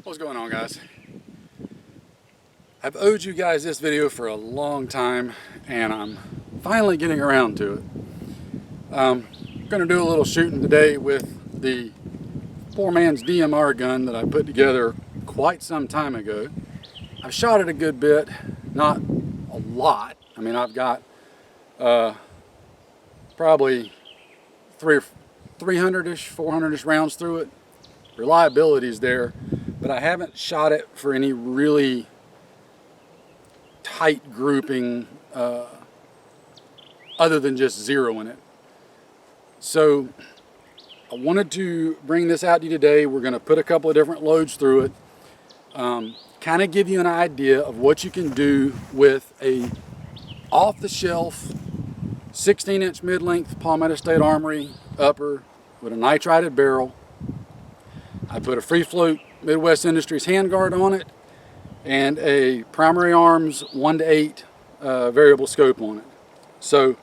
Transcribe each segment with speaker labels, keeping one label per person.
Speaker 1: What's going on, guys? I've owed you guys this video for a long time and I'm finally getting around to it. I'm going to do a little shooting today with the poor man's DMR gun that I put together quite some time ago. I've shot it a good bit, not a lot. I mean, I've got probably 300-ish, 400-ish rounds through it. Reliability's there, but I haven't shot it for any really tight grouping other than just zeroing it. So I wanted to bring this out to you today. We're going to put a couple of different loads through it, kind of give you an idea of what you can do with a off-the-shelf 16-inch mid-length Palmetto State Armory upper with a nitrided barrel. I put a free float Midwest Industries handguard on it and a Primary Arms 1:8 variable scope on it. So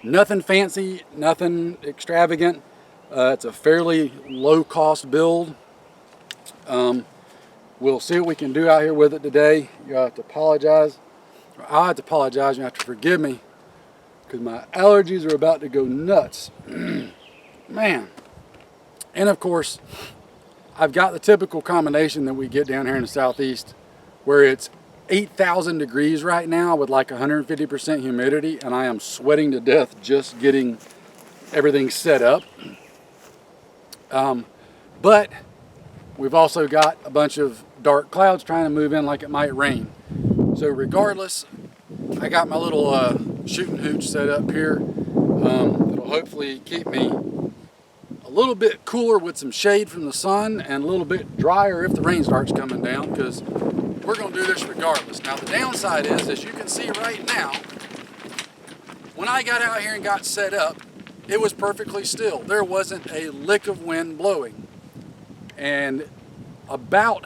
Speaker 1: nothing fancy, nothing extravagant. It's a fairly low cost build. We'll see what we can do out here with it today. You have to apologize. I have to apologize. You have to forgive me because my allergies are about to go nuts. Man. And of course, I've got the typical combination that we get down here in the Southeast where it's 8,000 degrees right now with like 150% humidity, and I am sweating to death just getting everything set up. But we've also got a bunch of dark clouds trying to move in like it might rain. So regardless, I got my little shooting hooch set up here. It'll hopefully keep me a little bit cooler with some shade from the sun and a little bit drier if the rain starts coming down, because we're going to do this regardless. Now the downside is, as you can see right now, when I got out here and got set up, it was perfectly still. There wasn't a lick of wind blowing. And about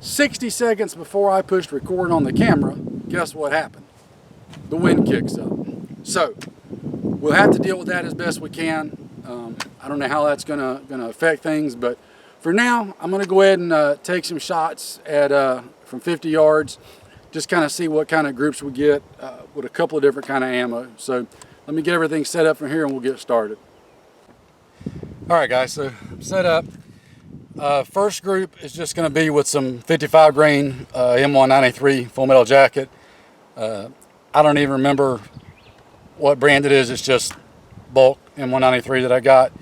Speaker 1: 60 seconds before I pushed record on the camera, guess what happened? The wind kicks up. So we'll have to deal with that as best we can. I don't know how that's gonna affect things, but for now, I'm gonna go ahead and take some shots at from 50 yards, just kind of see what kind of groups we get with a couple of different kind of ammo. So let me get everything set up from here and we'll get started. All right, guys, so I'm set up. First group is just gonna be with some 55 grain M193 full metal jacket. I don't even remember what brand it is. It's just bulk M193 that I got.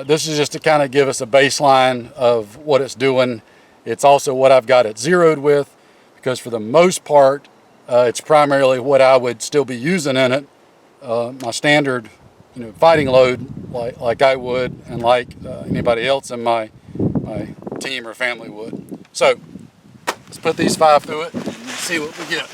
Speaker 1: This is just to kind of give us a baseline of what it's doing. It's also what I've got it zeroed with, because for the most part, it's primarily what I would still be using in it. My standard, fighting load, like I would, and like anybody else in my team or family would. So let's put these 5 through it and see what we get.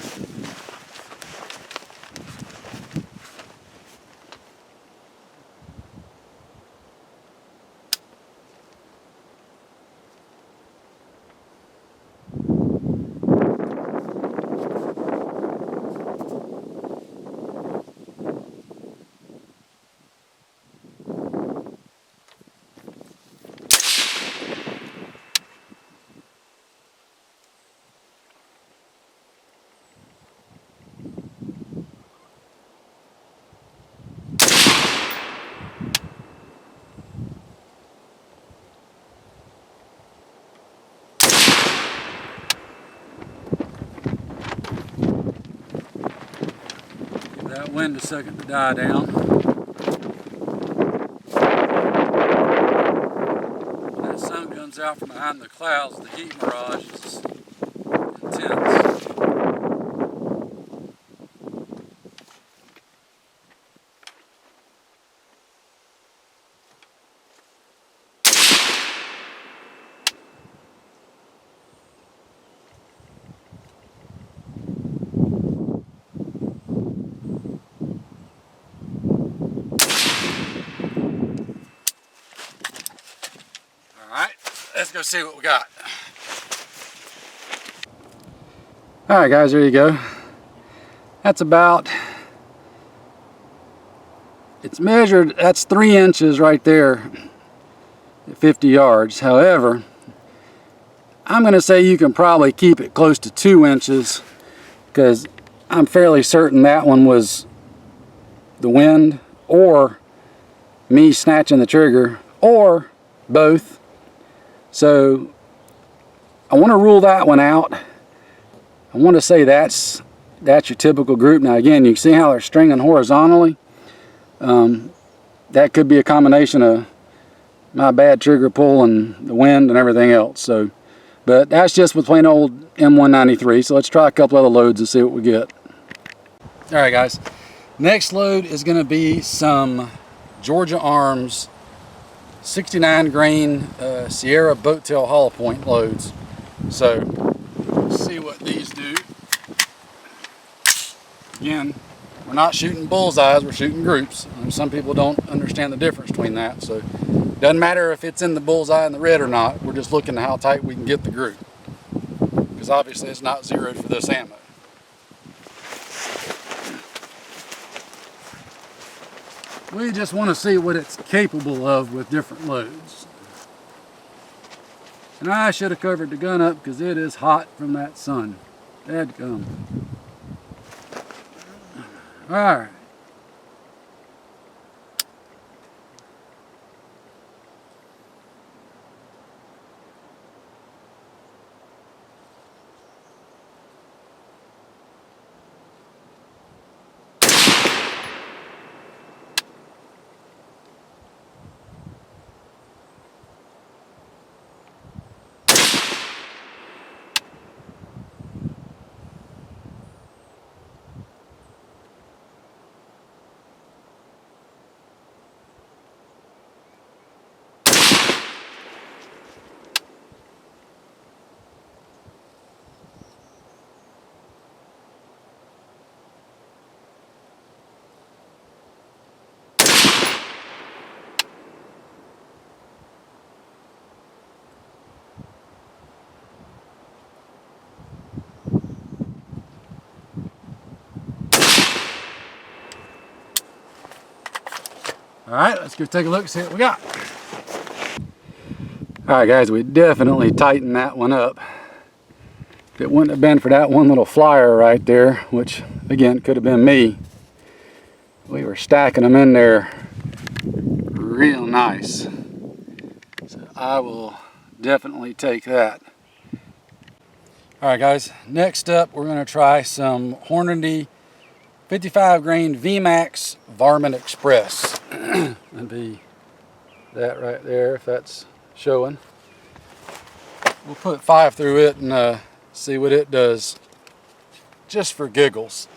Speaker 1: That wind a second to die down. When that sun comes out from behind the clouds, the heat mirage is intense. Let's go see what we got. All right, guys, there you go. That's about, it's measured, that's 3 inches right there at 50 yards. However, I'm going to say you can probably keep it close to 2 inches, because I'm fairly certain that one was the wind or me snatching the trigger or both. So I want to rule that one out. I want to say that's your typical group. Now again, you can see how they're stringing horizontally. That could be a combination of my bad trigger pull and the wind and everything else. So, but that's just with plain old M193. So let's try a couple other loads and see what we get. All right, guys. Next load is going to be some Georgia Arms 69 grain Sierra boat tail hollow point loads. So let's see what these do. Again, we're not shooting bullseyes, we're shooting groups. And some people don't understand the difference between that. So it doesn't matter if it's in the bullseye and the red or not. We're just looking at how tight we can get the group, because obviously it's not zeroed for this ammo. We just want to see what it's capable of with different loads. And I should have covered the gun up because it is hot from that sun. Dadgum. Alright. Alright, let's go take a look and see what we got. Alright guys, we definitely tightened that one up. If it wouldn't have been for that one little flyer right there, which again could have been me, we were stacking them in there real nice. So I will definitely take that. Alright guys, next up we're going to try some Hornady 55 grain VMAX Varmint Express. That'd be that right there if that's showing. We'll put 5 through it and see what it does, just for giggles.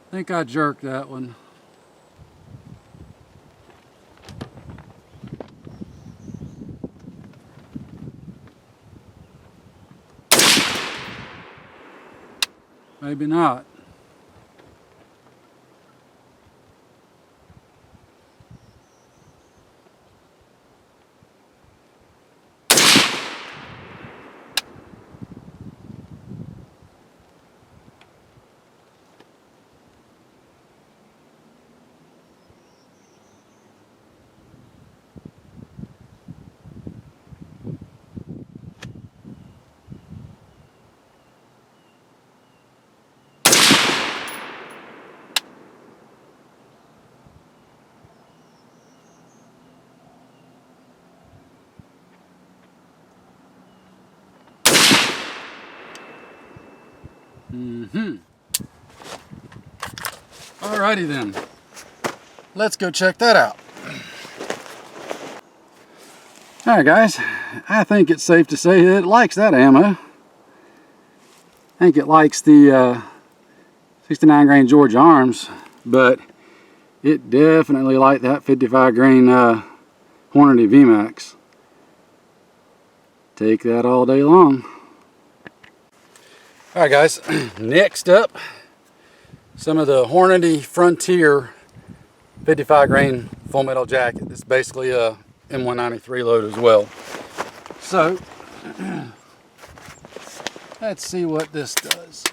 Speaker 1: I think I jerked that one. Maybe not. Alrighty then, let's go check that out. Alright guys, I think it's safe to say that it likes that ammo. I think it likes the 69 grain Georgia Arms, but it definitely liked that 55 grain Hornady VMAX. Take that all day long. Alright guys, next up, some of the Hornady Frontier 55 grain full metal jacket. It's basically a M193 load as well. So, let's see what this does.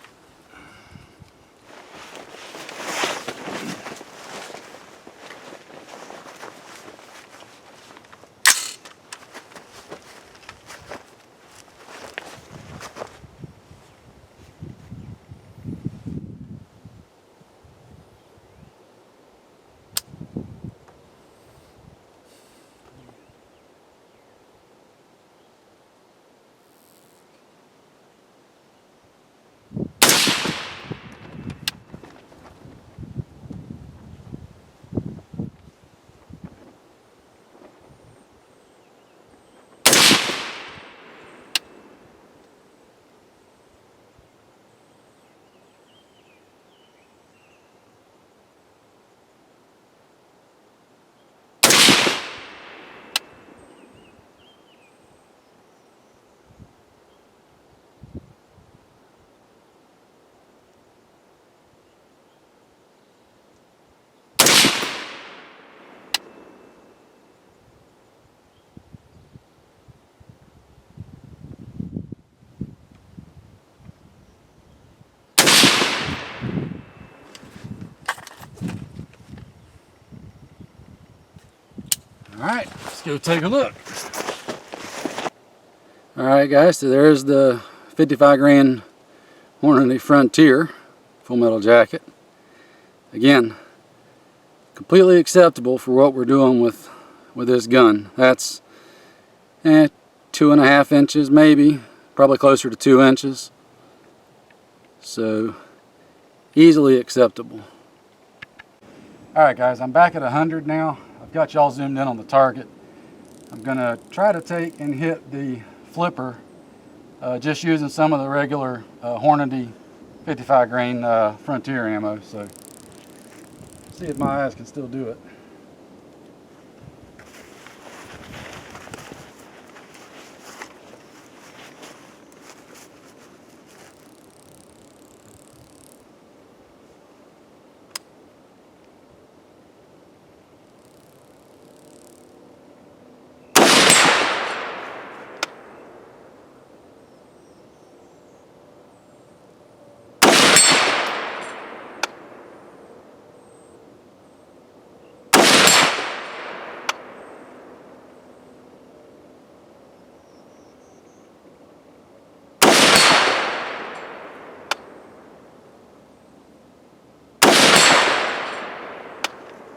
Speaker 1: Alright, let's go take a look. Alright guys, so there's the 55 grain Hornady Frontier full metal jacket. Again, completely acceptable for what we're doing with this gun. That's 2.5 inches maybe, probably closer to 2 inches. So, easily acceptable. Alright guys, I'm back at 100 now. I've got y'all zoomed in on the target. I'm going to try to take and hit the flipper just using some of the regular Hornady 55 grain Frontier ammo. So, see if my eyes can still do it.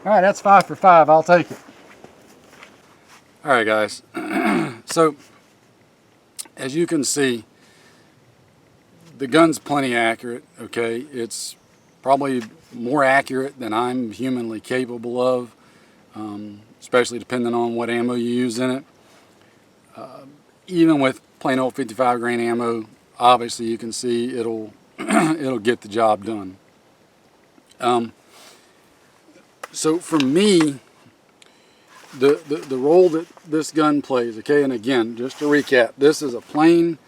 Speaker 1: All right, that's 5 for 5. I'll take it. All right, guys. So, as you can see, the gun's plenty accurate, okay? It's probably more accurate than I'm humanly capable of, especially depending on what ammo you use in it. Even with plain old 55 grain ammo, obviously you can see it'll it'll get the job done. So for me, the role that this gun plays, okay, and again, just to recap, this is a plain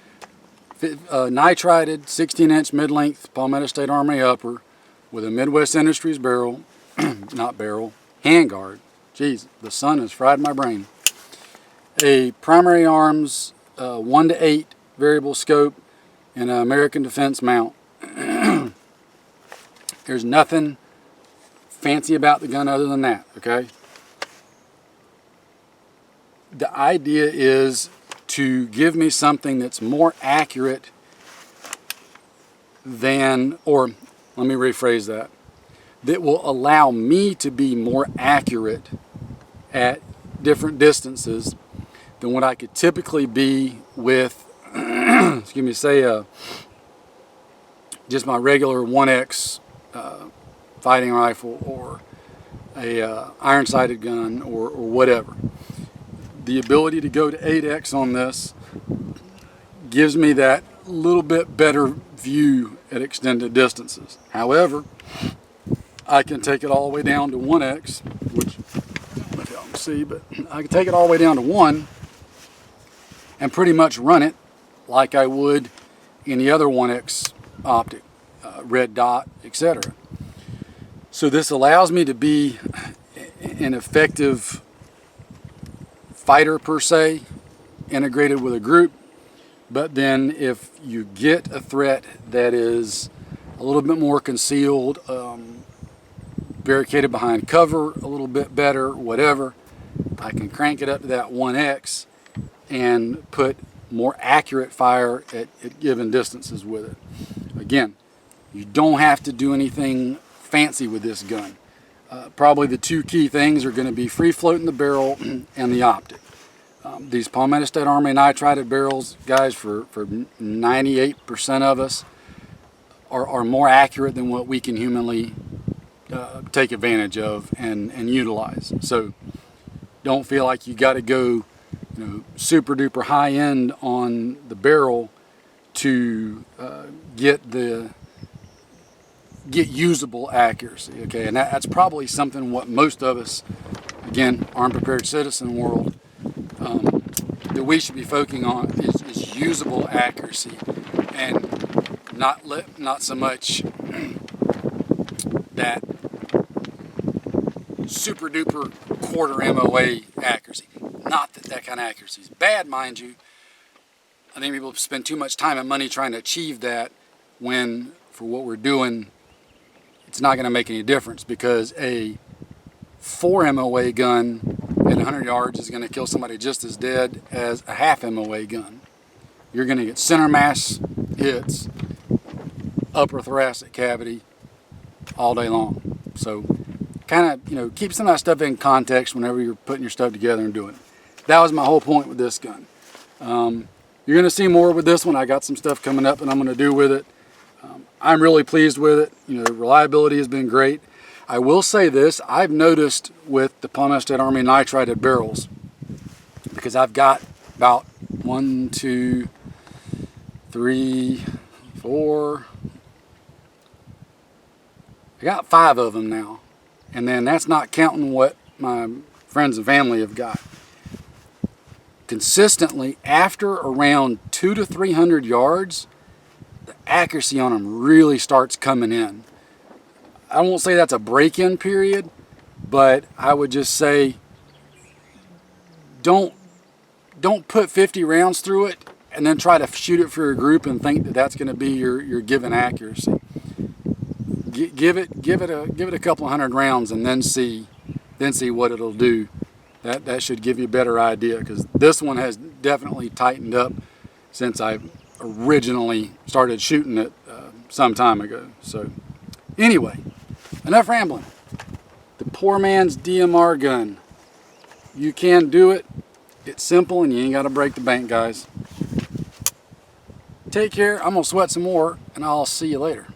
Speaker 1: nitrided 16-inch mid-length Palmetto State Armory upper with a Midwest Industries barrel, not barrel, handguard. Jeez, the sun has fried my brain. A primary arms 1-to-8 variable scope and an American Defense mount. There's nothing fancy about the gun other than that, okay? The idea is to give me something that's more accurate than, or let me rephrase that, that will allow me to be more accurate at different distances than what I could typically be with, excuse me, say a just my regular 1X fighting rifle or a iron-sighted gun or whatever. The ability to go to 8X on this gives me that little bit better view at extended distances. However, I can take it all the way down to 1X, which I don't know if y'all can see, but I can take it all the way down to 1 and pretty much run it like I would any other 1X optic, red dot, etc. So this allows me to be an effective fighter per se, integrated with a group. But then if you get a threat that is a little bit more concealed, barricaded behind cover a little bit better, whatever, I can crank it up to that 1X and put more accurate fire at given distances with it. Again, you don't have to do anything fancy with this gun. Probably the two key things are going to be free floating the barrel and the optic. These Palmetto State Army nitrided barrels, guys, for 98% of us are more accurate than what we can humanly take advantage of and utilize. So don't feel like you got to go, super duper high end on the barrel to get usable accuracy. Okay, and that's probably something what most of us, again, armed prepared citizen world, that we should be focusing on is usable accuracy, and not so much that super duper quarter MOA accuracy. Not that kind of accuracy is bad, mind you. I think people spend too much time and money trying to achieve that when, for what we're doing, it's not going to make any difference, because a 4 MOA gun at 100 yards is going to kill somebody just as dead as a half MOA gun. You're going to get center mass hits, upper thoracic cavity all day long. So kind of, keep some of that stuff in context whenever you're putting your stuff together and doing it. That was my whole point with this gun. You're going to see more with this one. I got some stuff coming up that I'm going to do with it. I'm really pleased with it. Reliability has been great. I will say this, I've noticed with the Palmetto State Army nitrided barrels, because I've got about 1, 2, 3, 4, I got 5 of them now. And then that's not counting what my friends and family have got. Consistently, after around 200 to 300 yards, the accuracy on them really starts coming in. I won't say that's a break-in period, but I would just say don't put 50 rounds through it and then try to shoot it for a group and think that that's going to be your given accuracy. Give it a couple of hundred rounds and then see what it'll do. That should give you a better idea, because this one has definitely tightened up since I originally started shooting it some time ago. So anyway, enough rambling. The poor man's DMR gun. You can do it. It's simple and you ain't got to break the bank, guys. Take care. I'm going to sweat some more and I'll see you later.